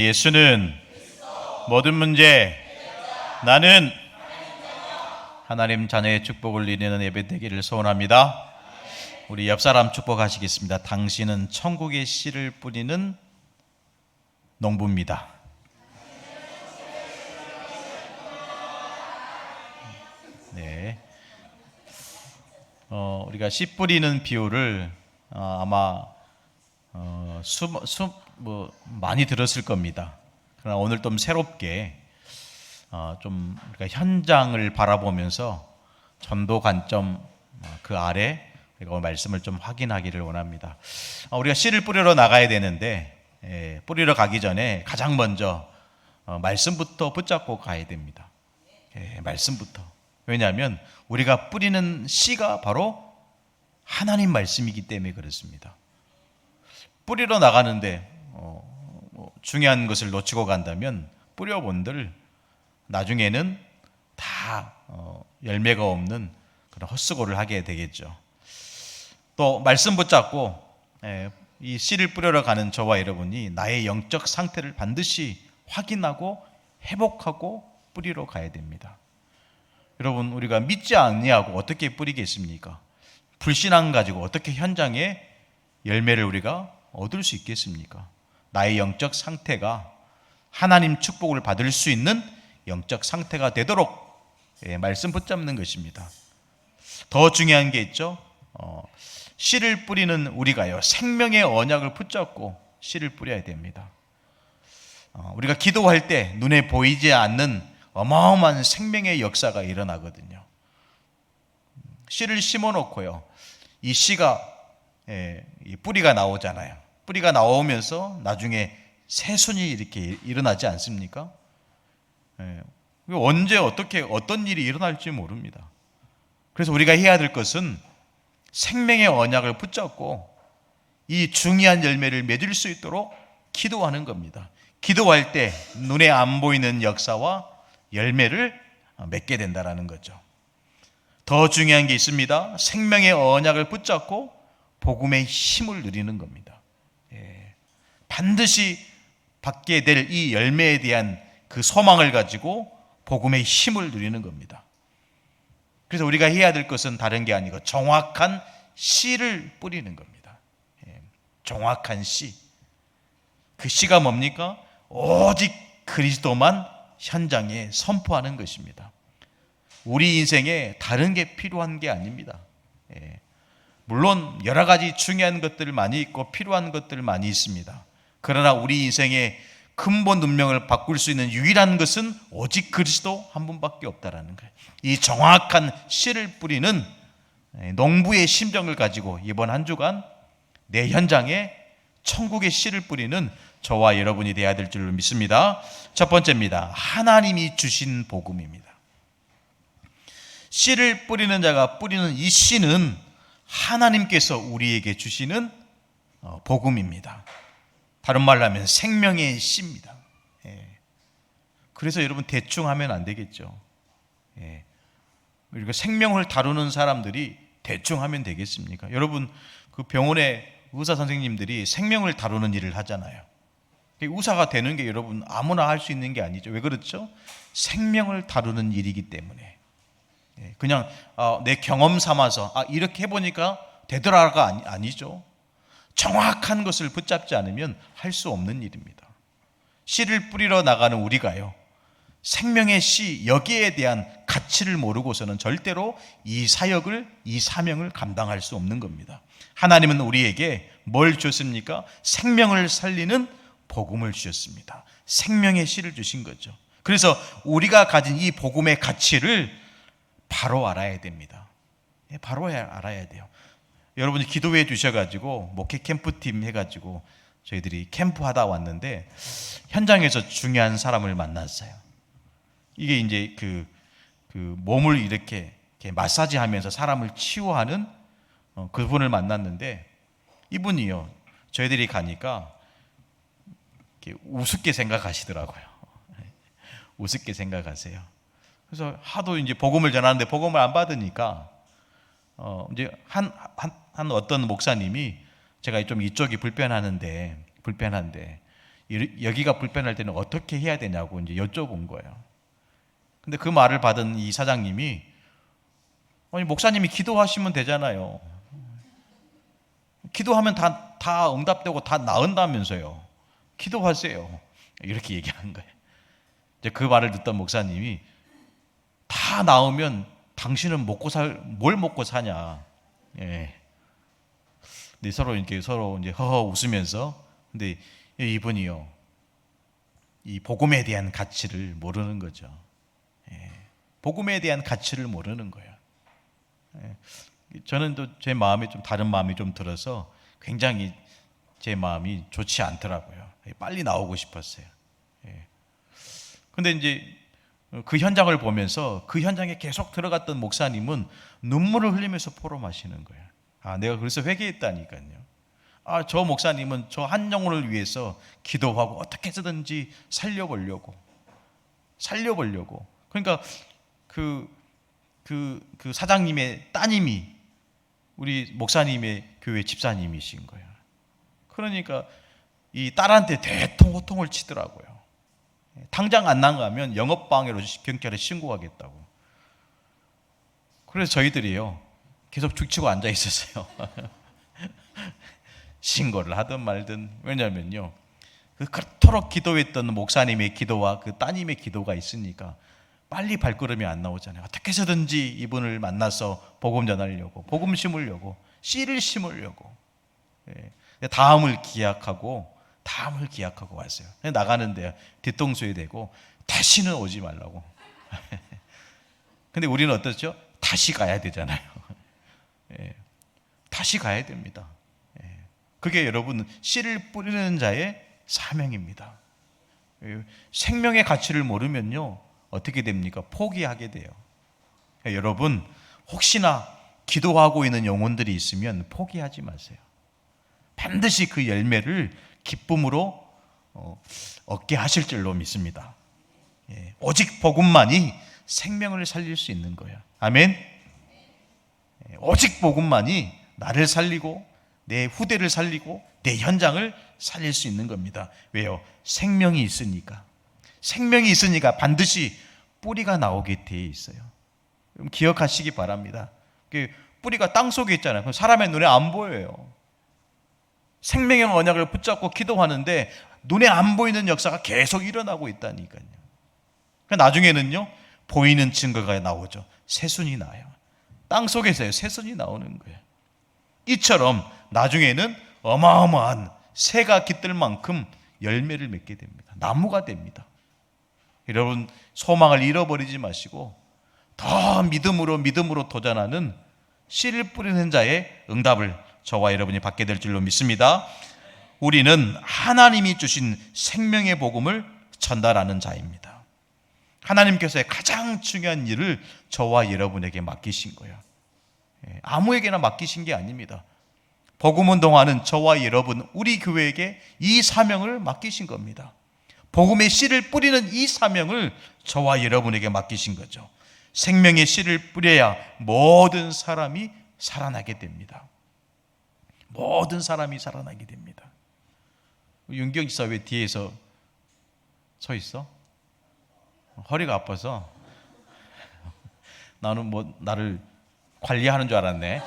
예수는 모든 문제 나는 하나님 자녀의 축복을 누리는 예배 되기를 소원합니다. 우리 옆사람 축복하시겠습니다. 당신은 천국의 씨를 뿌리는 농부입니다. 네. 우리가 씨 뿌리는 비유를 아마 많이 들었을 겁니다. 그러나 오늘 좀 새롭게 좀 우리가 현장을 바라보면서 전도 관점 그 아래 우리가 오늘 말씀을 좀 확인하기를 원합니다. 우리가 씨를 뿌리러 나가야 되는데 뿌리러 가기 전에 가장 먼저 말씀부터 붙잡고 가야 됩니다. 말씀부터. 왜냐하면 우리가 뿌리는 씨가 바로 하나님 말씀이기 때문에 그렇습니다. 뿌리러 나가는데 중요한 것을 놓치고 간다면 뿌려본들 나중에는 다 열매가 없는 그런 헛수고를 하게 되겠죠. 또 말씀 붙잡고 이 씨를 뿌리러 가는 저와 여러분이 나의 영적 상태를 반드시 확인하고 회복하고 뿌리러 가야 됩니다. 여러분, 우리가 믿지 않냐고 어떻게 뿌리겠습니까? 불신앙 가지고 어떻게 현장에 열매를 우리가 얻을 수 있겠습니까? 나의 영적 상태가 하나님 축복을 받을 수 있는 영적 상태가 되도록 말씀 붙잡는 것입니다. 더 중요한 게 있죠. 씨를 뿌리는 우리가요, 생명의 언약을 붙잡고 씨를 뿌려야 됩니다. 우리가 기도할 때 눈에 보이지 않는 어마어마한 생명의 역사가 일어나거든요. 씨를 심어놓고요, 이 씨가 이 뿌리가 나오잖아요. 뿌리가 나오면서 나중에 새순이 이렇게 일어나지 않습니까? 언제 어떻게 어떤 일이 일어날지 모릅니다. 그래서 우리가 해야 될 것은 생명의 언약을 붙잡고 이 중요한 열매를 맺을 수 있도록 기도하는 겁니다. 기도할 때 눈에 안 보이는 역사와 열매를 맺게 된다는 거죠. 더 중요한 게 있습니다. 생명의 언약을 붙잡고 복음의 힘을 누리는 겁니다. 반드시 받게 될 이 열매에 대한 그 소망을 가지고 복음의 힘을 누리는 겁니다. 그래서 우리가 해야 될 것은 다른 게 아니고 정확한 씨를 뿌리는 겁니다. 정확한 씨. 그 씨가 뭡니까? 오직 그리스도만 현장에 선포하는 것입니다. 우리 인생에 다른 게 필요한 게 아닙니다. 물론 여러 가지 중요한 것들 많이 있고 필요한 것들 많이 있습니다. 그러나 우리 인생의 근본 운명을 바꿀 수 있는 유일한 것은 오직 그리스도 한 분밖에 없다라는 거예요. 이 정확한 씨를 뿌리는 농부의 심정을 가지고 이번 한 주간 내 현장에 천국의 씨를 뿌리는 저와 여러분이 되어야 될 줄 믿습니다. 첫 번째입니다. 하나님이 주신 복음입니다. 씨를 뿌리는 자가 뿌리는 이 씨는 하나님께서 우리에게 주시는 복음입니다. 다른 말로 하면 생명의 씨입니다. 그래서 여러분 대충 하면 안 되겠죠. 그리고 생명을 다루는 사람들이 대충 하면 되겠습니까? 여러분, 그 병원의 의사 선생님들이 생명을 다루는 일을 하잖아요. 의사가 되는 게 여러분 아무나 할 수 있는 게 아니죠. 왜 그렇죠? 생명을 다루는 일이기 때문에. 그냥 내 경험 삼아서 이렇게 해보니까 되더라가 아니죠. 정확한 것을 붙잡지 않으면 할 수 없는 일입니다. 씨를 뿌리러 나가는 우리가요, 생명의 씨 여기에 대한 가치를 모르고서는 절대로 이 사역을, 이 사명을 감당할 수 없는 겁니다. 하나님은 우리에게 뭘 줬습니까? 생명을 살리는 복음을 주셨습니다. 생명의 씨를 주신 거죠. 그래서 우리가 가진 이 복음의 가치를 바로 알아야 됩니다. 바로 알아야 돼요. 여러분이 기도해 주셔가지고 목회 캠프팀 해가지고 저희들이 캠프 하다 왔는데 현장에서 중요한 사람을 만났어요. 이게 이제 그 몸을 이렇게 마사지하면서 사람을 치유하는 그분을 만났는데 이분이요, 저희들이 가니까 이렇게 우습게 생각하시더라고요. 우습게 생각하세요. 그래서 하도 이제 복음을 전하는데 복음을 안 받으니까 이제 한 어떤 목사님이 제가 좀 이쪽이 불편한데 여기가 불편할 때는 어떻게 해야 되냐고 이제 여쭤본 거예요. 근데 그 말을 받은 이 사장님이, 아니 목사님이 기도하시면 되잖아요. 기도하면 다 응답되고 다 나은다면서요. 기도하세요. 이렇게 얘기한 거예요. 이제 그 말을 듣던 목사님이, 다 나으면 당신은 뭘 먹고 사냐. 예. 근데 서로 이제 허허 웃으면서, 근데 이분이요, 이 복음에 대한 가치를 모르는 거죠. 예. 복음에 대한 가치를 모르는 거예요. 예. 저는 또 제 마음에 좀 다른 마음이 좀 들어서 굉장히 제 마음이 좋지 않더라고요. 빨리 나오고 싶었어요. 예. 근데 이제 그 현장을 보면서 그 현장에 계속 들어갔던 목사님은 눈물을 흘리면서 포럼하시는 거예요. 아, 내가 그래서 회개했다니까요. 아, 저 목사님은 저 한 영혼을 위해서 기도하고 어떻게 해서든지 살려보려고. 그러니까 그 사장님의 따님이 우리 목사님의 교회 집사님이신 거예요. 그러니까 이 딸한테 대통 호통을 치더라고요. 당장 안 나가면 영업방해로 경찰에 신고하겠다고. 그래서 저희들이요, 계속 죽치고 앉아 있었어요. 신고를 하든 말든. 왜냐면요, 그토록 기도했던 목사님의 기도와 그 따님의 기도가 있으니까 빨리 발걸음이 안 나오잖아요. 어떻게 해서든지 이분을 만나서 복음 전하려고, 복음 심으려고, 씨를 심으려고. 다음을 기약하고 왔어요. 나가는데 뒤통수에 대고 다시는 오지 말라고. 근데 우리는 어떻죠? 다시 가야 되잖아요. 다시 가야 됩니다. 그게 여러분, 씨를 뿌리는 자의 사명입니다. 생명의 가치를 모르면요, 어떻게 됩니까? 포기하게 돼요. 여러분, 혹시나 기도하고 있는 영혼들이 있으면 포기하지 마세요. 반드시 그 열매를 기쁨으로 얻게 하실 줄로 믿습니다. 오직 복음만이 생명을 살릴 수 있는 거예요. 아멘. 오직 복음만이 나를 살리고 내 후대를 살리고 내 현장을 살릴 수 있는 겁니다. 왜요? 생명이 있으니까. 생명이 있으니까 반드시 뿌리가 나오게 돼 있어요. 기억하시기 바랍니다. 뿌리가 땅 속에 있잖아요. 그럼 사람의 눈에 안 보여요. 생명의 언약을 붙잡고 기도하는데 눈에 안 보이는 역사가 계속 일어나고 있다니까요. 나중에는요, 보이는 증거가 나오죠. 새순이 나요. 땅 속에서요, 새순이 나오는 거예요. 이처럼 나중에는 어마어마한 새가 깃들 만큼 열매를 맺게 됩니다. 나무가 됩니다. 여러분, 소망을 잃어버리지 마시고 더 믿음으로 도전하는 씨를 뿌리는 자의 응답을 저와 여러분이 받게 될 줄로 믿습니다. 우리는 하나님이 주신 생명의 복음을 전달하는 자입니다. 하나님께서의 가장 중요한 일을 저와 여러분에게 맡기신 거예요. 아무에게나 맡기신 게 아닙니다. 복음운동하는 저와 여러분, 우리 교회에게 이 사명을 맡기신 겁니다. 복음의 씨를 뿌리는 이 사명을 저와 여러분에게 맡기신 거죠. 생명의 씨를 뿌려야 모든 사람이 살아나게 됩니다. 모든 사람이 살아나게 됩니다. 윤경 지사 왜 뒤에서 서 있어? 허리가 아파서. 나는 뭐 나를 관리하는 줄 알았네.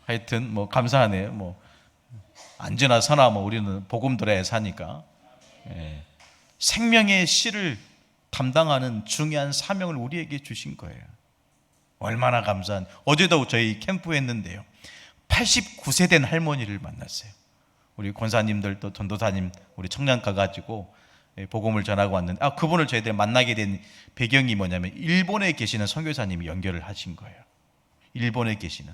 하여튼 뭐 감사하네요. 뭐 안지나 서나 뭐 우리는 복음 들어야 사니까. 생명의 씨를 담당하는 중요한 사명을 우리에게 주신 거예요. 얼마나 감사한. 어제도 저희 캠프 했는데요, 89세 된 할머니를 만났어요. 우리 권사님들도 전도사님, 우리 청년 가가지고 복음을 전하고 왔는데, 그분을 저희들 만나게 된 배경이 뭐냐면 일본에 계시는 선교사님이 연결을 하신 거예요. 일본에 계시는.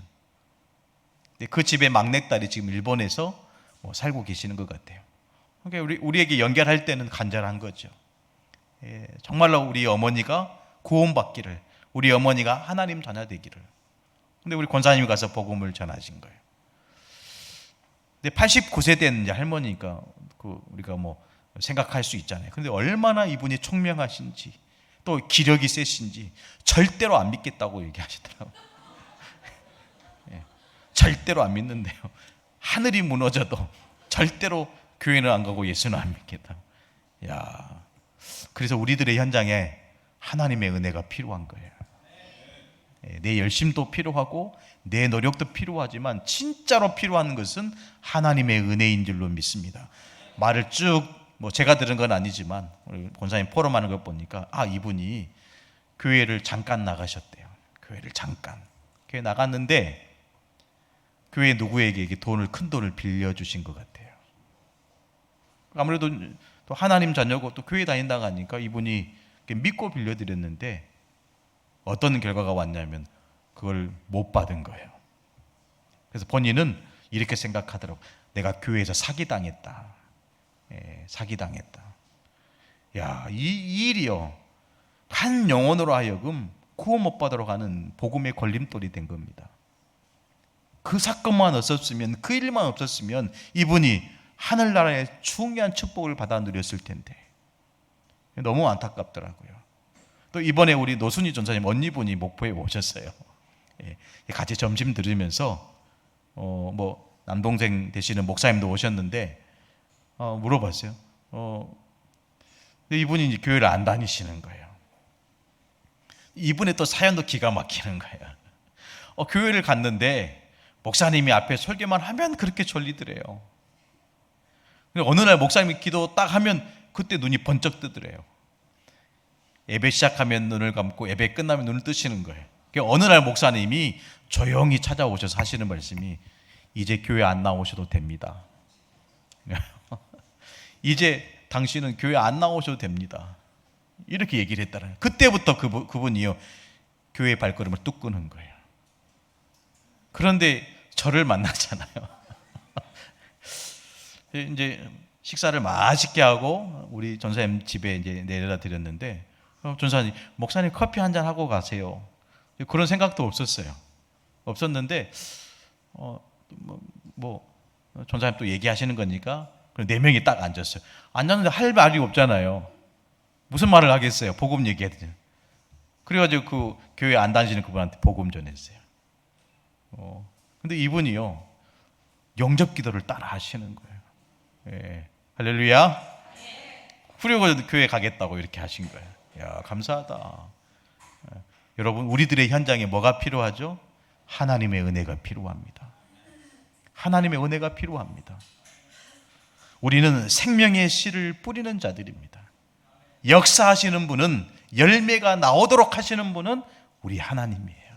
그 집의 막내딸이 지금 일본에서 살고 계시는 것 같아요. 그러니까 우리에게 연결할 때는 간절한 거죠. 정말로 우리 어머니가 구원받기를, 우리 어머니가 하나님 자녀 되기를. 근데 우리 권사님이 가서 복음을 전하신 거예요. 근데 89세 된 할머니니까 우리가 뭐 생각할 수 있잖아요. 근데 얼마나 이분이 총명하신지, 또 기력이 세신지 절대로 안 믿겠다고 얘기하시더라고요. 절대로 안 믿는데요, 하늘이 무너져도 절대로 교회는 안 가고 예수는 안 믿겠다. 야, 그래서 우리들의 현장에 하나님의 은혜가 필요한 거예요. 내 열심도 필요하고 내 노력도 필요하지만 진짜로 필요한 것은 하나님의 은혜인 줄로 믿습니다. 말을 쭉 제가 들은 건 아니지만 우리 권사님 포럼하는 걸 보니까 이분이 교회를 잠깐 나가셨대요. 교회를 잠깐 교회 나갔는데 교회 누구에게 큰 돈을 빌려주신 것 같아요. 아무래도 또 하나님 자녀고 또 교회 다닌다고 하니까 이분이 믿고 빌려드렸는데 어떤 결과가 왔냐면 그걸 못 받은 거예요. 그래서 본인은 이렇게 생각하더라고. 내가 교회에서 사기당했다. 사기당했다. 야, 이 일이요, 한 영혼으로 하여금 구원 못 받으러 가는 복음의 걸림돌이 된 겁니다. 그 사건만 없었으면, 그 일만 없었으면 이분이 하늘나라의 중요한 축복을 받아 누렸을 텐데 너무 안타깝더라고요. 또 이번에 우리 노순희 전사님 언니분이 목포에 오셨어요. 같이 점심 들으면서 남동생 되시는 목사님도 오셨는데 물어봤어요. 근데 이분이 이제 교회를 안 다니시는 거예요. 이분의 또 사연도 기가 막히는 거예요. 교회를 갔는데 목사님이 앞에 설교만 하면 그렇게 졸리더래요. 어느 날 목사님이 기도 딱 하면 그때 눈이 번쩍 뜨더래요. 예배 시작하면 눈을 감고 예배 끝나면 눈을 뜨시는 거예요. 어느 날 목사님이 조용히 찾아오셔서 하시는 말씀이 이제 교회 안 나오셔도 됩니다. 이제 당신은 교회 안 나오셔도 됩니다. 이렇게 얘기를 했다는. 그때부터 그분이요, 교회 발걸음을 뚝 끄는 거예요. 그런데 저를 만나잖아요. 이제 식사를 맛있게 하고 우리 전사님 집에 이제 내려다 드렸는데 전사님, 목사님 커피 한잔 하고 가세요. 그런 생각도 없었어요. 없었는데 전사님 또 얘기하시는 거니까 네 명이 딱 앉았어요. 앉았는데 할 말이 없잖아요. 무슨 말을 하겠어요? 복음 얘기해야 되죠. 그래가지고 그 교회 안 다니시는 그분한테 복음 전했어요. 근데 이분이요, 영접 기도를 따라 하시는 거예요. 예. 할렐루야. 후려고 교회 가겠다고 이렇게 하신 거예요. 야, 감사하다. 여러분, 우리들의 현장에 뭐가 필요하죠? 하나님의 은혜가 필요합니다. 하나님의 은혜가 필요합니다. 우리는 생명의 씨를 뿌리는 자들입니다. 역사하시는 분은, 열매가 나오도록 하시는 분은 우리 하나님이에요.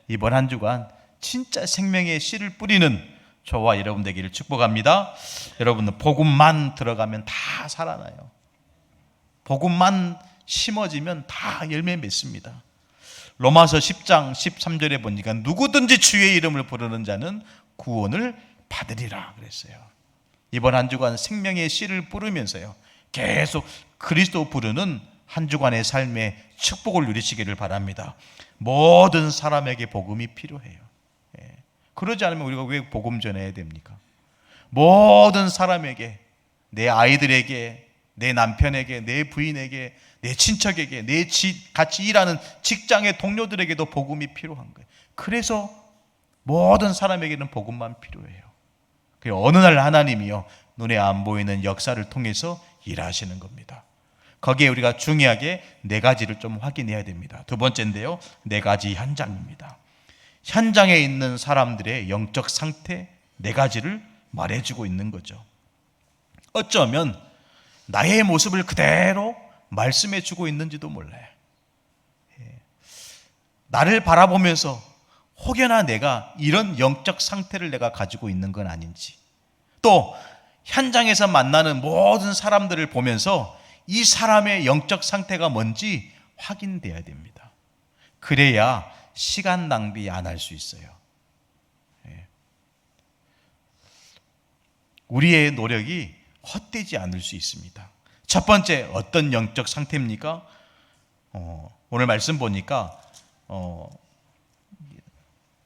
이번 한 주간 진짜 생명의 씨를 뿌리는 저와 여러분 되기를 축복합니다. 여러분은 복음만 들어가면 다 살아나요. 복음만 심어지면 다 열매 맺습니다. 로마서 10장 13절에 보니까 누구든지 주의 이름을 부르는 자는 구원을 받으리라 그랬어요. 이번 한 주간 생명의 씨를 뿌리면서요, 계속 그리스도 부르는 한 주간의 삶의 축복을 누리시기를 바랍니다. 모든 사람에게 복음이 필요해요. 그러지 않으면 우리가 왜 복음 전해야 됩니까? 모든 사람에게, 내 아이들에게, 내 남편에게, 내 부인에게, 내 친척에게, 같이 일하는 직장의 동료들에게도 복음이 필요한 거예요. 그래서 모든 사람에게는 복음만 필요해요. 어느 날 하나님이요, 눈에 안 보이는 역사를 통해서 일하시는 겁니다. 거기에 우리가 중요하게 네 가지를 좀 확인해야 됩니다. 두 번째인데요, 네 가지 현장입니다. 현장에 있는 사람들의 영적 상태 네 가지를 말해주고 있는 거죠. 어쩌면 나의 모습을 그대로 말씀해주고 있는지도 몰라요. 나를 바라보면서 혹여나 내가 이런 영적 상태를 내가 가지고 있는 건 아닌지, 또 현장에서 만나는 모든 사람들을 보면서 이 사람의 영적 상태가 뭔지 확인돼야 됩니다. 그래야 시간 낭비 안 할 수 있어요. 우리의 노력이 헛되지 않을 수 있습니다. 첫 번째, 어떤 영적 상태입니까? 오늘 말씀 보니까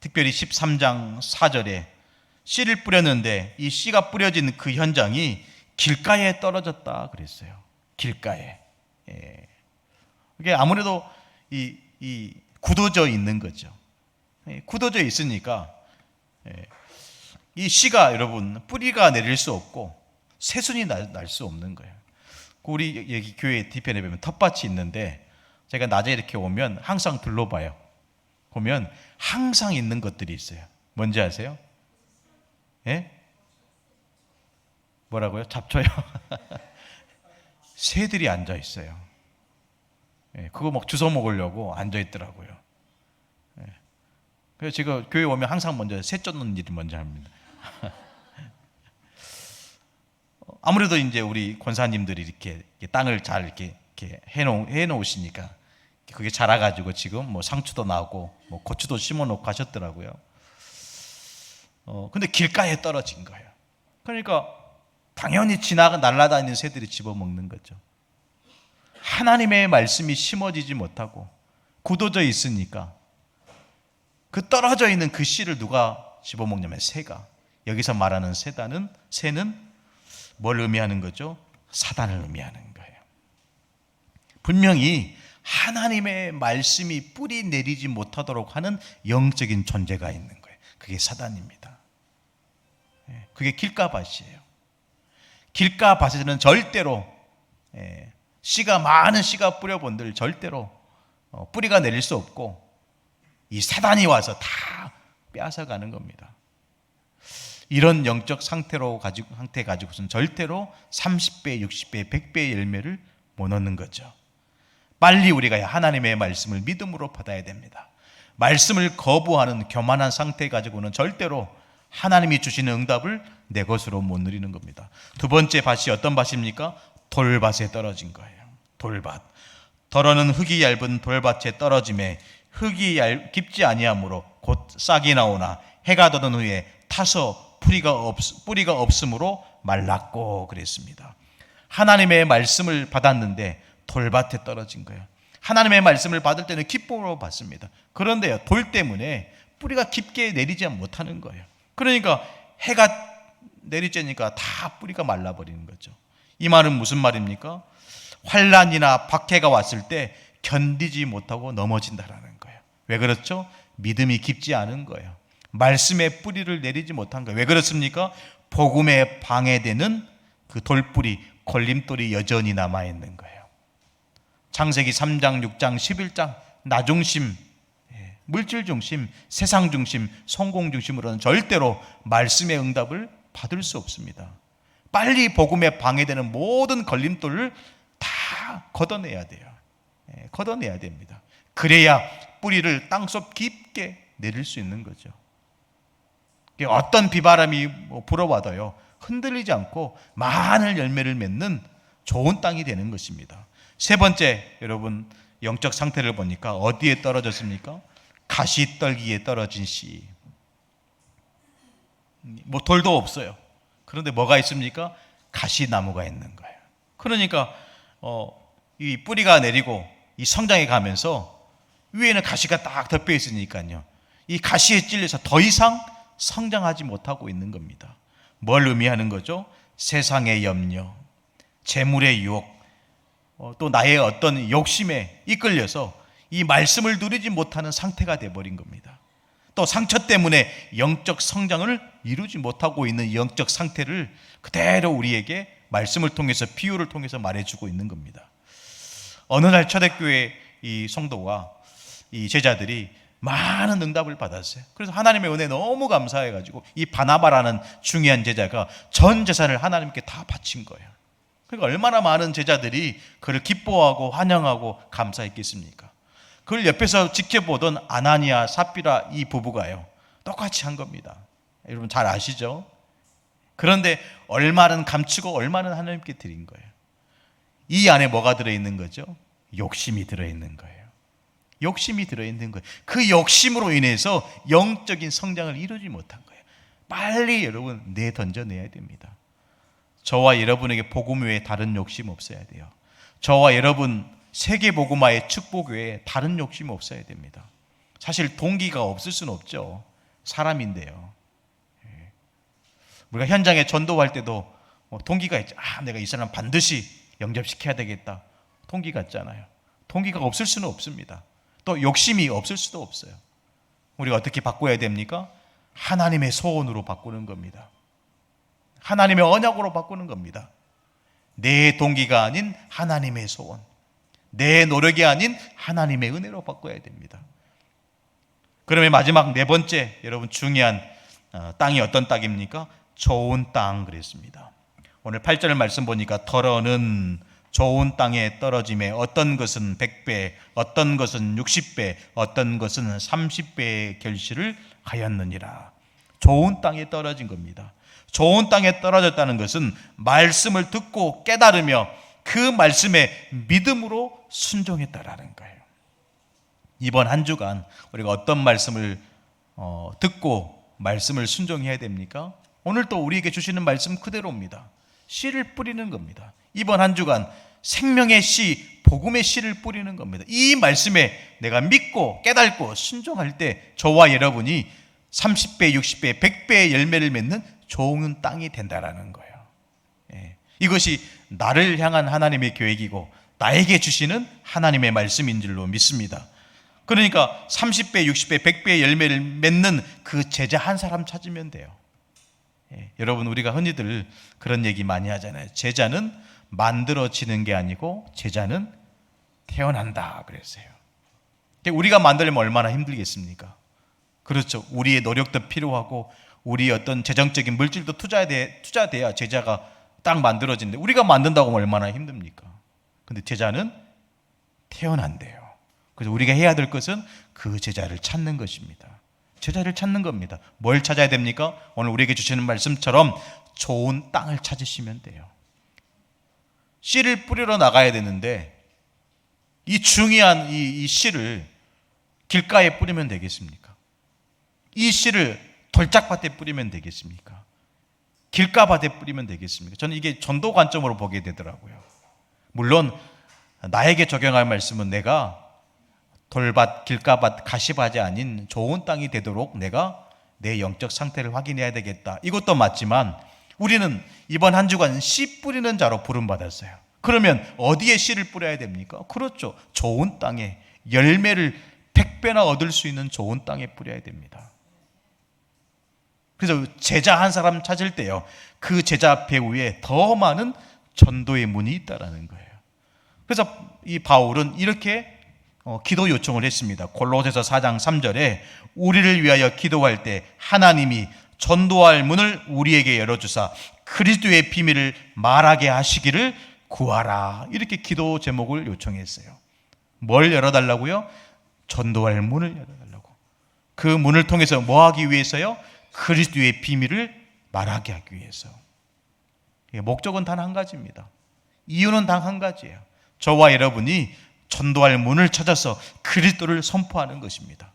특별히 13장 4절에 씨를 뿌렸는데 이 씨가 뿌려진 그 현장이 길가에 떨어졌다 그랬어요. 길가에. 이게 아무래도 굳어져 있는 거죠. 굳어져 있으니까 이 씨가 여러분 뿌리가 내릴 수 없고 새순이 날 수 없는 거예요. 우리 여기 교회 뒤편에 보면 텃밭이 있는데 제가 낮에 이렇게 오면 항상 둘러봐요. 보면 항상 있는 것들이 있어요. 뭔지 아세요? 예? 뭐라고요? 잡초요? 새들이 앉아 있어요. 예, 그거 막 주워 먹으려고 앉아 있더라고요. 예. 그래서 제가 교회 오면 항상 먼저 새 쫓는 일이 먼저 합니다. 아무래도 이제 우리 권사님들이 이렇게 땅을 잘 이렇게 해놓으시니까 그게 자라가지고 지금 뭐 상추도 나고 뭐 고추도 심어놓고 가셨더라고요. 근데 길가에 떨어진 거예요. 그러니까 당연히 날아다니는 새들이 집어먹는 거죠. 하나님의 말씀이 심어지지 못하고 굳어져 있으니까 그 떨어져 있는 그 씨를 누가 집어먹냐면 새가. 여기서 말하는 새는 뭘 의미하는 거죠? 사단을 의미하는 거예요. 분명히 하나님의 말씀이 뿌리 내리지 못하도록 하는 영적인 존재가 있는 거예요. 그게 사단입니다. 그게 길가밭이에요. 길가밭에서는 절대로 많은 씨가 뿌려본들 절대로 뿌리가 내릴 수 없고 이 사단이 와서 다 빼앗아가는 겁니다. 이런 영적 상태 가지고서는 절대로 30배, 60배, 100배의 열매를 못 얻는 거죠. 빨리 우리가 하나님의 말씀을 믿음으로 받아야 됩니다. 말씀을 거부하는 교만한 상태 가지고는 절대로 하나님이 주시는 응답을 내 것으로 못 누리는 겁니다. 두 번째 밭이 어떤 밭입니까? 돌밭에 떨어진 거예요. 돌밭. 더러는 흙이 얇은 돌밭에 떨어짐에 흙이 깊지 아니하므로 곧 싹이 나오나 해가 돋은 후에 타서 뿌리가 없으므로 말랐고 그랬습니다. 하나님의 말씀을 받았는데 돌밭에 떨어진 거예요. 하나님의 말씀을 받을 때는 기쁨으로 받습니다. 그런데요, 돌 때문에 뿌리가 깊게 내리지 못하는 거예요. 그러니까 해가 내리쬐니까 다 뿌리가 말라버리는 거죠. 이 말은 무슨 말입니까? 환난이나 박해가 왔을 때 견디지 못하고 넘어진다라는 거예요. 왜 그렇죠? 믿음이 깊지 않은 거예요. 말씀의 뿌리를 내리지 못한 거예요. 왜 그렇습니까? 복음에 방해되는 그 돌뿌리, 걸림돌이 여전히 남아있는 거예요. 창세기 3장, 6장, 11장 나중심, 물질 중심, 세상 중심, 성공 중심으로는 절대로 말씀의 응답을 받을 수 없습니다. 빨리 복음에 방해되는 모든 걸림돌을 다 걷어내야 돼요. 걷어내야 됩니다. 그래야 뿌리를 땅속 깊게 내릴 수 있는 거죠. 어떤 비바람이 불어와도요, 흔들리지 않고 많은 열매를 맺는 좋은 땅이 되는 것입니다. 세 번째, 여러분 영적 상태를 보니까 어디에 떨어졌습니까? 가시떨기에 떨어진 씨. 뭐 돌도 없어요. 그런데 뭐가 있습니까? 가시나무가 있는 거예요. 그러니까 이 뿌리가 내리고 이 성장해 가면서 위에는 가시가 딱 덮여 있으니까요, 이 가시에 찔려서 더 이상 성장하지 못하고 있는 겁니다. 뭘 의미하는 거죠? 세상의 염려, 재물의 유혹, 또 나의 어떤 욕심에 이끌려서 이 말씀을 누리지 못하는 상태가 되어버린 겁니다. 또 상처 때문에 영적 성장을 이루지 못하고 있는 영적 상태를 그대로 우리에게 말씀을 통해서, 비유를 통해서 말해주고 있는 겁니다. 어느 날 초대교회 이 성도와 이 제자들이 많은 응답을 받았어요. 그래서 하나님의 은혜에 너무 감사해가지고 이 바나바라는 중요한 제자가 전 재산을 하나님께 다 바친 거예요. 그러니까 얼마나 많은 제자들이 그를 기뻐하고 환영하고 감사했겠습니까? 그걸 옆에서 지켜보던 아나니아, 삽비라 이 부부가요, 똑같이 한 겁니다. 여러분 잘 아시죠? 그런데 얼마는 감추고 얼마는 하나님께 드린 거예요. 이 안에 뭐가 들어있는 거죠? 욕심이 들어있는 거예요. 욕심이 들어있는 거예요. 그 욕심으로 인해서 영적인 성장을 이루지 못한 거예요. 빨리 여러분 던져내야 됩니다. 저와 여러분에게 복음 외에 다른 욕심 없어야 돼요. 저와 여러분 세계 복음화의 축복 외에 다른 욕심 없어야 됩니다. 사실 동기가 없을 수는 없죠. 사람인데요. 우리가 현장에 전도할 때도 동기가 있죠. 내가 이 사람 반드시 영접시켜야 되겠다. 동기가 있잖아요. 동기가 없을 수는 없습니다. 또 욕심이 없을 수도 없어요. 우리가 어떻게 바꿔야 됩니까? 하나님의 소원으로 바꾸는 겁니다. 하나님의 언약으로 바꾸는 겁니다. 내 동기가 아닌 하나님의 소원, 내 노력이 아닌 하나님의 은혜로 바꿔야 됩니다. 그러면 마지막 네 번째, 여러분 중요한 땅이 어떤 땅입니까? 좋은 땅 그랬습니다. 오늘 8절 말씀 보니까 더러는 좋은 땅에 떨어짐에 어떤 것은 100배, 어떤 것은 60배, 어떤 것은 30배의 결실을 하였느니라. 좋은 땅에 떨어진 겁니다. 좋은 땅에 떨어졌다는 것은 말씀을 듣고 깨달으며 그 말씀에 믿음으로 순종했다라는 거예요. 이번 한 주간 우리가 어떤 말씀을 듣고 말씀을 순종해야 됩니까? 오늘 또 우리에게 주시는 말씀 그대로입니다. 씨를 뿌리는 겁니다. 이번 한 주간 생명의 씨, 복음의 씨를 뿌리는 겁니다. 이 말씀에 내가 믿고 깨닫고 순종할 때 저와 여러분이 30배, 60배, 100배의 열매를 맺는 좋은 땅이 된다라는 거예요. 이것이 나를 향한 하나님의 계획이고 나에게 주시는 하나님의 말씀인 줄로 믿습니다. 그러니까 30배, 60배, 100배의 열매를 맺는 그 제자 한 사람 찾으면 돼요. 여러분, 우리가 흔히들 그런 얘기 많이 하잖아요. 제자는 만들어지는 게 아니고 제자는 태어난다 그랬어요. 우리가 만들려면 얼마나 힘들겠습니까? 그렇죠. 우리의 노력도 필요하고 우리 어떤 재정적인 물질도 투자돼야 제자가 딱 만들어지는데 우리가 만든다고 하면 얼마나 힘듭니까? 근데 제자는 태어난대요. 그래서 우리가 해야 될 것은 그 제자를 찾는 것입니다. 제자를 찾는 겁니다. 뭘 찾아야 됩니까? 오늘 우리에게 주시는 말씀처럼 좋은 땅을 찾으시면 돼요. 씨를 뿌리러 나가야 되는데 이 중요한 이 씨를 길가에 뿌리면 되겠습니까? 이 씨를 돌짝밭에 뿌리면 되겠습니까? 길가밭에 뿌리면 되겠습니까? 저는 이게 전도 관점으로 보게 되더라고요. 물론 나에게 적용할 말씀은 내가 돌밭, 길가밭, 가시밭이 아닌 좋은 땅이 되도록 내가 내 영적 상태를 확인해야 되겠다. 이것도 맞지만 우리는 이번 한 주간 씨 뿌리는 자로 부름받았어요. 그러면 어디에 씨를 뿌려야 됩니까? 그렇죠. 좋은 땅에 열매를 100배나 얻을 수 있는 좋은 땅에 뿌려야 됩니다. 그래서 제자 한 사람 찾을 때요, 그 제자 배후에 더 많은 전도의 문이 있다라는 거예요. 그래서 이 바울은 이렇게 기도 요청을 했습니다. 골로새서 4장 3절에 우리를 위하여 기도할 때 하나님이 전도할 문을 우리에게 열어주사 그리스도의 비밀을 말하게 하시기를 구하라. 이렇게 기도 제목을 요청했어요. 뭘 열어달라고요? 전도할 문을 열어달라고. 그 문을 통해서 뭐 하기 위해서요? 그리스도의 비밀을 말하게 하기 위해서. 목적은 단 한 가지입니다. 이유는 단 한 가지예요. 저와 여러분이 전도할 문을 찾아서 그리스도를 선포하는 것입니다.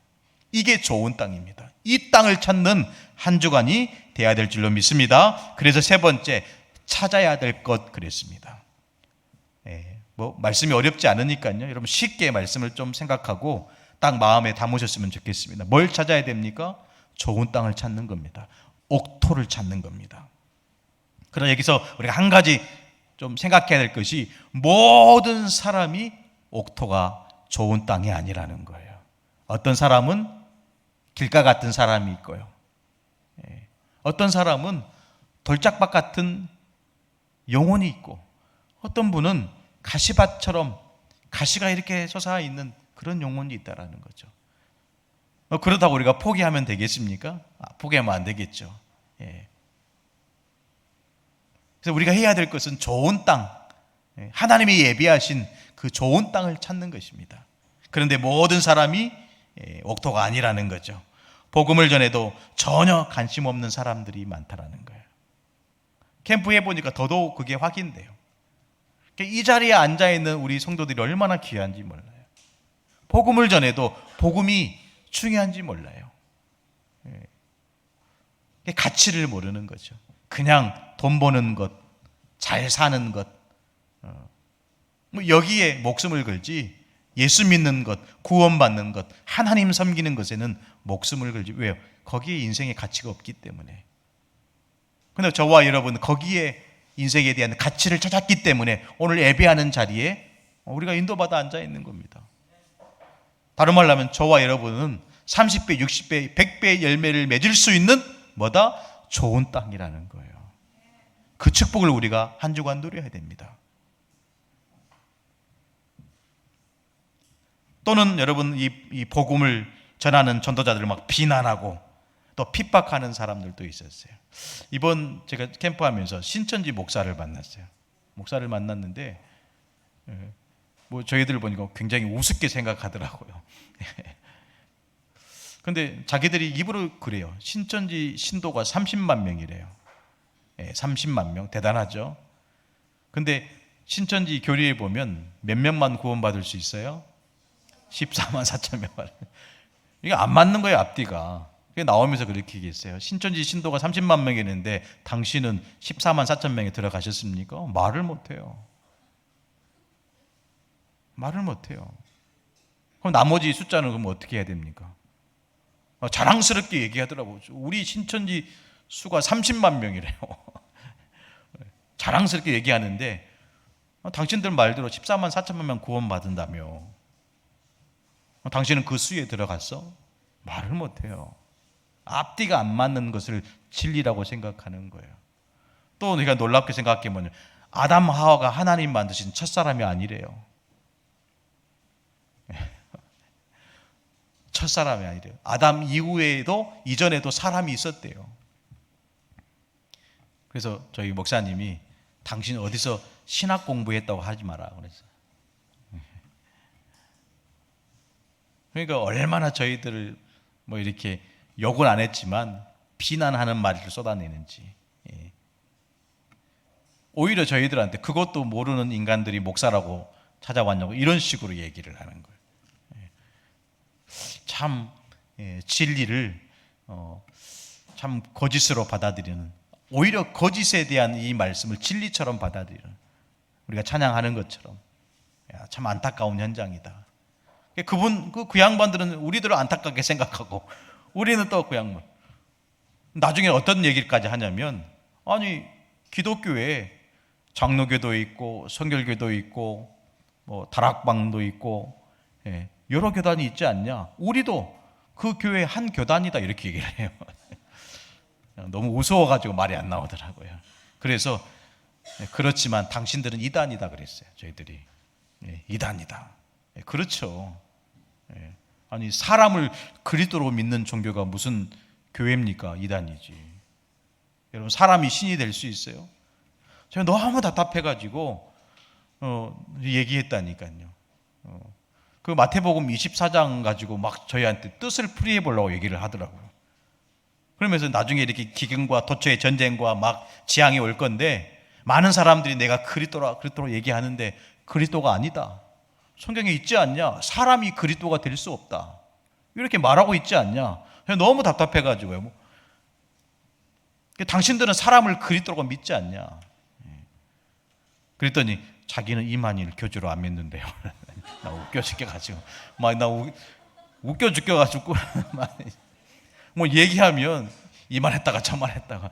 이게 좋은 땅입니다. 이 땅을 찾는 한 주간이 돼야 될 줄로 믿습니다. 그래서 세 번째, 찾아야 될 것 그랬습니다. 말씀이 어렵지 않으니까요, 여러분 쉽게 말씀을 좀 생각하고 딱 마음에 담으셨으면 좋겠습니다. 뭘 찾아야 됩니까? 좋은 땅을 찾는 겁니다. 옥토를 찾는 겁니다. 그러나 여기서 우리가 한 가지 좀 생각해야 될 것이 모든 사람이 옥토가 좋은 땅이 아니라는 거예요. 어떤 사람은 길가 같은 사람이 있고요. 어떤 사람은 돌짝밭 같은 영혼이 있고 어떤 분은 가시밭처럼 가시가 이렇게 솟아 있는 그런 영혼이 있다라는 거죠. 그렇다고 우리가 포기하면 되겠습니까? 포기하면 안 되겠죠. 그래서 우리가 해야 될 것은 좋은 땅, 하나님이 예비하신 그 좋은 땅을 찾는 것입니다. 그런데 모든 사람이 옥토가 아니라는 거죠. 복음을 전해도 전혀 관심 없는 사람들이 많다라는 거예요. 캠프 해보니까 더더욱 그게 확인돼요. 이 자리에 앉아있는 우리 성도들이 얼마나 귀한지 몰라요. 복음을 전해도 복음이 중요한지 몰라요. 가치를 모르는 거죠. 그냥 돈 버는 것, 잘 사는 것, 여기에 목숨을 걸지 예수 믿는 것, 구원받는 것, 하나님 섬기는 것에는 목숨을 걸지. 왜요? 거기에 인생의 가치가 없기 때문에. 그런데 저와 여러분 거기에 인생에 대한 가치를 찾았기 때문에 오늘 예배하는 자리에 우리가 인도받아 앉아 있는 겁니다. 다른 말로 하면 저와 여러분은 30배, 60배, 100배의 열매를 맺을 수 있는 뭐다? 좋은 땅이라는 거예요. 그 축복을 우리가 한 주간 누려야 됩니다. 또는 여러분 이 복음을 전하는 전도자들을 막 비난하고 또 핍박하는 사람들도 있었어요. 이번 제가 캠프하면서 신천지 목사를 만났어요. 목사를 만났는데 뭐 저희들 보니까 굉장히 우습게 생각하더라고요. 근데 자기들이 입으로 그래요. 신천지 신도가 30만 명이래요. 30만 명 대단하죠. 근데 신천지 교리에 보면 몇 명만 구원받을 수 있어요? 14만 4천 명. 이게 안 맞는 거예요, 앞뒤가. 그게 나오면서 그렇게 얘기했어요. 신천지 신도가 30만 명이었는데 당신은 14만 4천 명에 들어가셨습니까? 말을 못해요. 말을 못해요. 그럼 나머지 숫자는 그럼 어떻게 해야 됩니까? 자랑스럽게 얘기하더라고요. 우리 신천지 수가 30만 명이래요. 자랑스럽게 얘기하는데 당신들 말대로 14만 4천만 명 구원받은다며 당신은 그 수에 들어갔어? 말을 못해요. 앞뒤가 안 맞는 것을 진리라고 생각하는 거예요. 또 우리가 놀랍게 생각해보면 아담 하와가 하나님 만드신 첫사람이 아니래요. 첫사람이 아니래요. 아담 이후에도 이전에도 사람이 있었대요. 그래서 저희 목사님이 당신 어디서 신학 공부했다고 하지 마라 그랬어요. 그러니까 얼마나 저희들을 뭐 이렇게 욕은 안 했지만 비난하는 말을 쏟아내는지. 오히려 저희들한테 그것도 모르는 인간들이 목사라고 찾아왔냐고 이런 식으로 얘기를 하는 거예요. 참 진리를 참 거짓으로 받아들이는, 오히려 거짓에 대한 이 말씀을 진리처럼 받아들이는, 우리가 찬양하는 것처럼 참 안타까운 현장이다. 그 양반들은 우리들을 안타깝게 생각하고 우리는 또 그 양반. 나중에 어떤 얘기까지 하냐면, 아니 기독교에 장로교도 있고 성결교도 있고 뭐 다락방도 있고 여러 교단이 있지 않냐? 우리도 그 교회 한 교단이다 이렇게 얘기를 해요. 너무 우스워가지고 말이 안 나오더라고요. 그래서 그렇지만 당신들은 이단이다 그랬어요. 저희들이 이단이다. 그렇죠. 아니 사람을 그리스도로 믿는 종교가 무슨 교회입니까? 이단이지. 여러분 사람이 신이 될 수 있어요? 제가 너무 답답해가지고 얘기했다니까요. 그 마태복음 24장 가지고 막 저희한테 뜻을 풀이해 보려고 얘기를 하더라고요. 그러면서 나중에 이렇게 기근과 도처의 전쟁과 막 재앙이 올 건데 많은 사람들이 내가 그리스도로 얘기하는데 그리스도가 아니다. 성경에 있지 않냐? 사람이 그리스도가 될 수 없다. 이렇게 말하고 있지 않냐? 너무 답답해가지고요. 당신들은 사람을 그리스도로 믿지 않냐? 그랬더니 자기는 이만희를 교주로 안 믿는데요. 나 웃겨 죽여가지고 웃겨 죽여가지고 뭐 얘기하면 이만했다가 저만했다가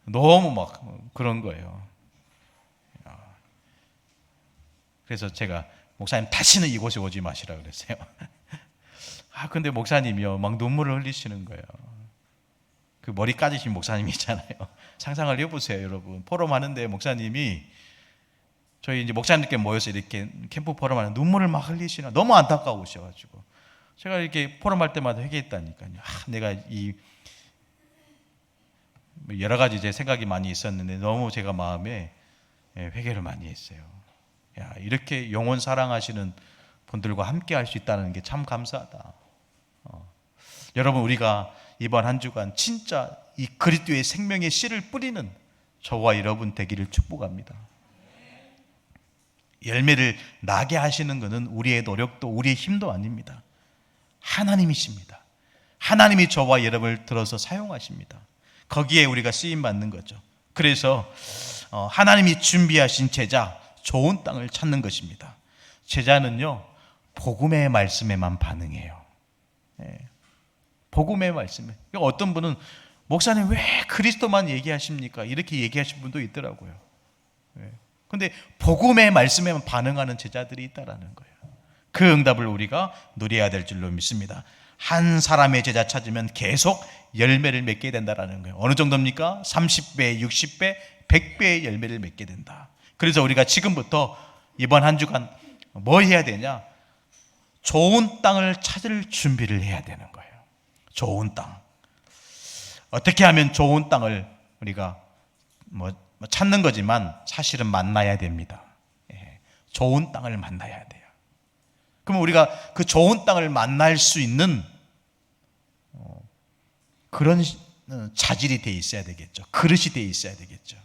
너무 막 그런 거예요. 그래서 제가 목사님 다시는 이곳에 오지 마시라 그랬어요. 근데 목사님이요 막 눈물을 흘리시는 거예요. 그 머리 까지신 목사님이 있잖아요. 상상을 해보세요, 여러분. 포럼 하는데 목사님이 저희 이제 목사님들께 모여서 이렇게 캠프 포럼 하는 눈물을 막 흘리시나 너무 안타까우셔가지고 제가 이렇게 포럼 할 때마다 회개했다니까요. 내가 이 여러 가지 제 생각이 많이 있었는데 너무 제가 마음에 회개를 많이 했어요. 이렇게 영혼 사랑하시는 분들과 함께 할 수 있다는 게 참 감사하다. 여러분 우리가 이번 한 주간 진짜 이 그리스도의 생명의 씨를 뿌리는 저와 여러분 되기를 축복합니다. 열매를 나게 하시는 것은 우리의 노력도 우리의 힘도 아닙니다. 하나님이십니다. 하나님이 저와 여러분을 들어서 사용하십니다. 거기에 우리가 쓰임 받는 거죠. 그래서 하나님이 준비하신 제자, 좋은 땅을 찾는 것입니다. 제자는요 복음의 말씀에만 반응해요. 복음의 말씀에. 어떤 분은 목사님 왜 그리스도만 얘기하십니까? 이렇게 얘기하신 분도 있더라고요. 근데 복음의 말씀에만 반응하는 제자들이 있다라는 거예요. 그 응답을 우리가 누려야 될 줄로 믿습니다. 한 사람의 제자 찾으면 계속 열매를 맺게 된다라는 거예요. 어느 정도입니까? 30배, 60배, 100배의 열매를 맺게 된다. 그래서 우리가 지금부터 이번 한 주간 뭐 해야 되냐? 좋은 땅을 찾을 준비를 해야 되는 거예요. 좋은 땅. 어떻게 하면 좋은 땅을 우리가 찾는 거지만 사실은 만나야 됩니다. 좋은 땅을 만나야 돼요. 그러면 우리가 그 좋은 땅을 만날 수 있는 그런 자질이 돼 있어야 되겠죠. 그릇이 돼 있어야 되겠죠.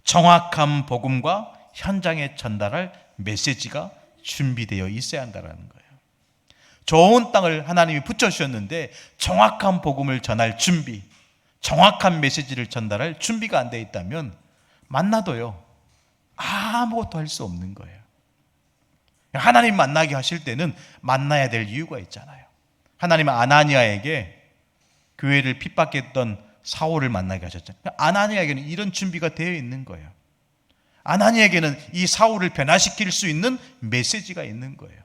정확한 복음과 현장에 전달할 메시지가 준비되어 있어야 한다는 거예요. 좋은 땅을 하나님이 붙여주셨는데 정확한 복음을 전할 준비, 정확한 메시지를 전달할 준비가 안 되어 있다면 만나도요 아무것도 할 수 없는 거예요. 하나님 만나게 하실 때는 만나야 될 이유가 있잖아요. 하나님은 아나니아에게 교회를 핍박했던 사울을 만나게 하셨잖아요. 아나니아에게는 이런 준비가 되어 있는 거예요. 아나니아에게는 이 사울을 변화시킬 수 있는 메시지가 있는 거예요.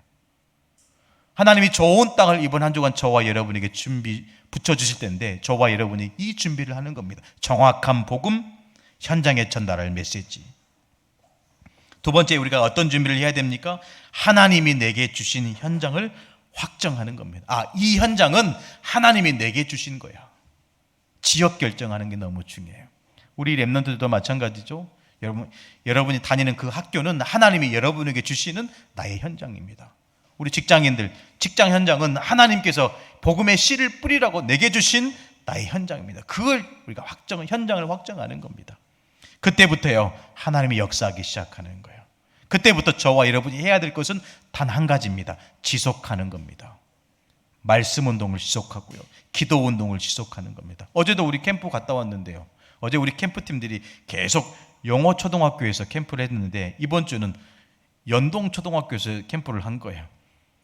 하나님이 좋은 땅을 이번 한 주간 저와 여러분에게 붙여주실 텐데 저와 여러분이 이 준비를 하는 겁니다. 정확한 복음, 현장에 전달할 메시지. 두 번째, 우리가 어떤 준비를 해야 됩니까? 하나님이 내게 주신 현장을 확정하는 겁니다. 이 현장은 하나님이 내게 주신 거야. 지역 결정하는 게 너무 중요해요. 우리 렘넌트들도 마찬가지죠. 여러분이 다니는 그 학교는 하나님이 여러분에게 주시는 나의 현장입니다. 우리 직장인들, 직장 현장은 하나님께서 복음의 씨를 뿌리라고 내게 주신 나의 현장입니다. 그걸 우리가 현장을 확정하는 겁니다. 그때부터요 하나님이 역사하기 시작하는 거예요. 그때부터 저와 여러분이 해야 될 것은 단 한 가지입니다. 지속하는 겁니다. 말씀 운동을 지속하고요, 기도 운동을 지속하는 겁니다. 어제도 우리 캠프 갔다 왔는데요, 어제 우리 캠프팀들이 계속 영어 초등학교에서 캠프를 했는데 이번 주는 연동 초등학교에서 캠프를 한 거예요.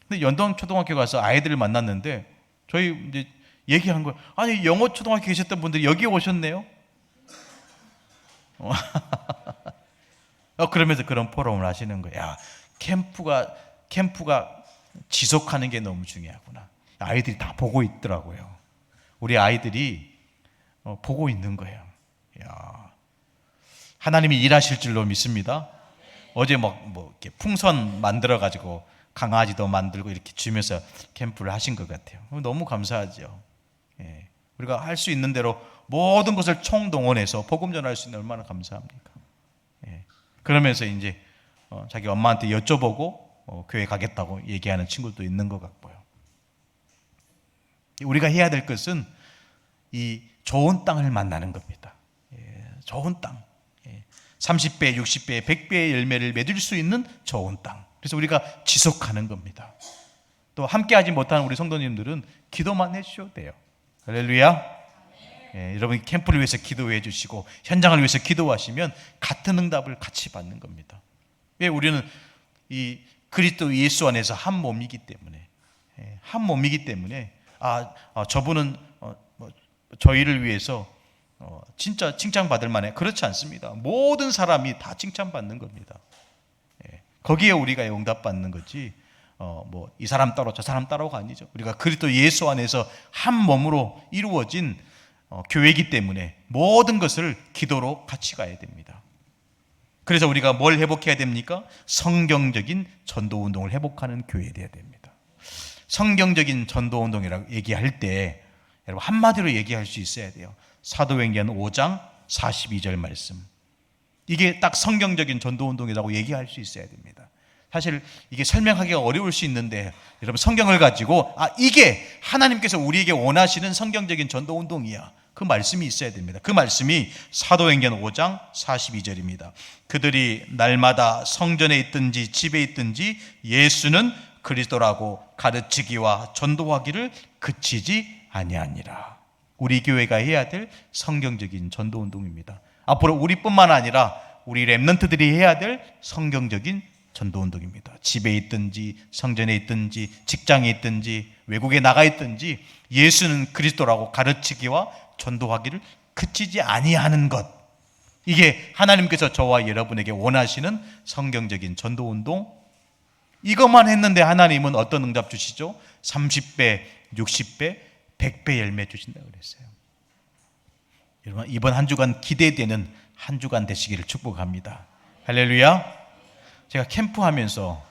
근데 연동 초등학교 가서 아이들을 만났는데 저희 이제 얘기한 거예요. 아니, 영어 초등학교 계셨던 분들이 여기 오셨네요. 그러면서 그런 포럼을 하시는 거예요. 야, 캠프가 지속하는 게 너무 중요하구나. 아이들이 다 보고 있더라고요. 우리 아이들이 보고 있는 거예요. 야, 하나님이 일하실 줄로 믿습니다. 어제 이렇게 풍선 만들어 가지고 강아지도 만들고 이렇게 주면서 캠프를 하신 것 같아요. 너무 감사하죠. 우리가 할 수 있는 대로 모든 것을 총동원해서 복음 전할 수 있는 얼마나 감사합니까? 그러면서 이제 자기 엄마한테 여쭤보고 교회 가겠다고 얘기하는 친구도 있는 것 같고요. 우리가 해야 될 것은 이 좋은 땅을 만나는 겁니다. 좋은 땅, 30배, 60배, 100배의 열매를 맺을 수 있는 좋은 땅. 그래서 우리가 지속하는 겁니다. 또 함께하지 못하는 우리 성도님들은 기도만 해주셔도 돼요. 할렐루야. 여러분 캠프를 위해서 기도해 주시고 현장을 위해서 기도하시면 같은 응답을 같이 받는 겁니다. 왜? 우리는 이 그리스도 예수 안에서 한 몸이기 때문에 저분은 저희를 위해서 진짜 칭찬받을 만해. 그렇지 않습니다. 모든 사람이 다 칭찬받는 겁니다. 거기에 우리가 응답받는 거지 이 사람 따로 저 사람 따로가 아니죠. 우리가 그리스도 예수 안에서 한 몸으로 이루어진 교회이기 때문에 모든 것을 기도로 같이 가야 됩니다. 그래서 우리가 뭘 회복해야 됩니까? 성경적인 전도운동을 회복하는 교회가 되어야 됩니다. 성경적인 전도운동이라고 얘기할 때 여러분 한마디로 얘기할 수 있어야 돼요. 사도행전 5장 42절 말씀, 이게 딱 성경적인 전도운동이라고 얘기할 수 있어야 됩니다. 사실 이게 설명하기가 어려울 수 있는데 여러분 성경을 가지고 이게 하나님께서 우리에게 원하시는 성경적인 전도운동이야, 그 말씀이 있어야 됩니다. 그 말씀이 사도행전 5장 42절입니다. 그들이 날마다 성전에 있든지 집에 있든지 예수는 그리스도라고 가르치기와 전도하기를 그치지 아니하니라. 우리 교회가 해야 될 성경적인 전도운동입니다. 앞으로 우리뿐만 아니라 우리 렘넌트들이 해야 될 성경적인 전도운동입니다. 집에 있든지 성전에 있든지 직장에 있든지 외국에 나가 있든지 예수는 그리스도라고 가르치기와 전도하기를 그치지 아니하는 것, 이게 하나님께서 저와 여러분에게 원하시는 성경적인 전도운동, 이것만 했는데 하나님은 어떤 응답 주시죠? 30배, 60배, 100배 열매 주신다고 그랬어요. 여러분, 이번 한 주간 기대되는 한 주간 되시기를 축복합니다. 할렐루야. 제가 캠프하면서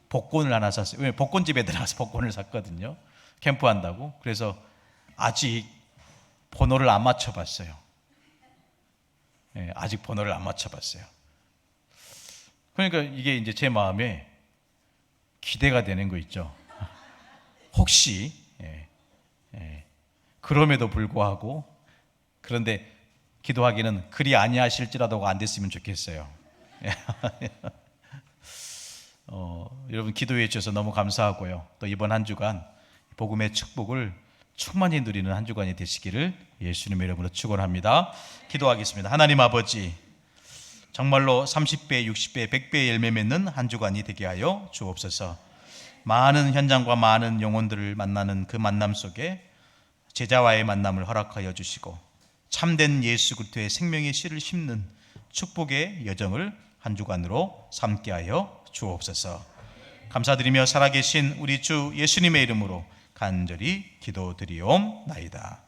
복권을 하나 샀어요. 왜? 복권집에 들어가서 복권을 샀거든요. 캠프한다고. 그래서 아직 번호를 안 맞춰봤어요. 아직 번호를 안 맞춰봤어요. 그러니까 이게 이제 제 마음에 기대가 되는 거 있죠. 혹시 그럼에도 불구하고, 그런데 기도하기는 그리 아니하실지라도가 안 됐으면 좋겠어요. 여러분 기도해 주셔서 너무 감사하고요. 또 이번 한 주간 복음의 축복을 충만히 누리는 한 주간이 되시기를 예수님의 이름으로 축원합니다. 기도하겠습니다. 하나님 아버지, 정말로 30배, 60배, 100배의 열매 맺는 한 주간이 되게 하여 주옵소서. 많은 현장과 많은 영혼들을 만나는 그 만남 속에 제자와의 만남을 허락하여 주시고 참된 예수 그리스도의 생명의 씨를 심는 축복의 여정을 한 주간으로 삼게 하여 주옵소서. 감사드리며 살아계신 우리 주 예수님의 이름으로 간절히 기도드리옵나이다.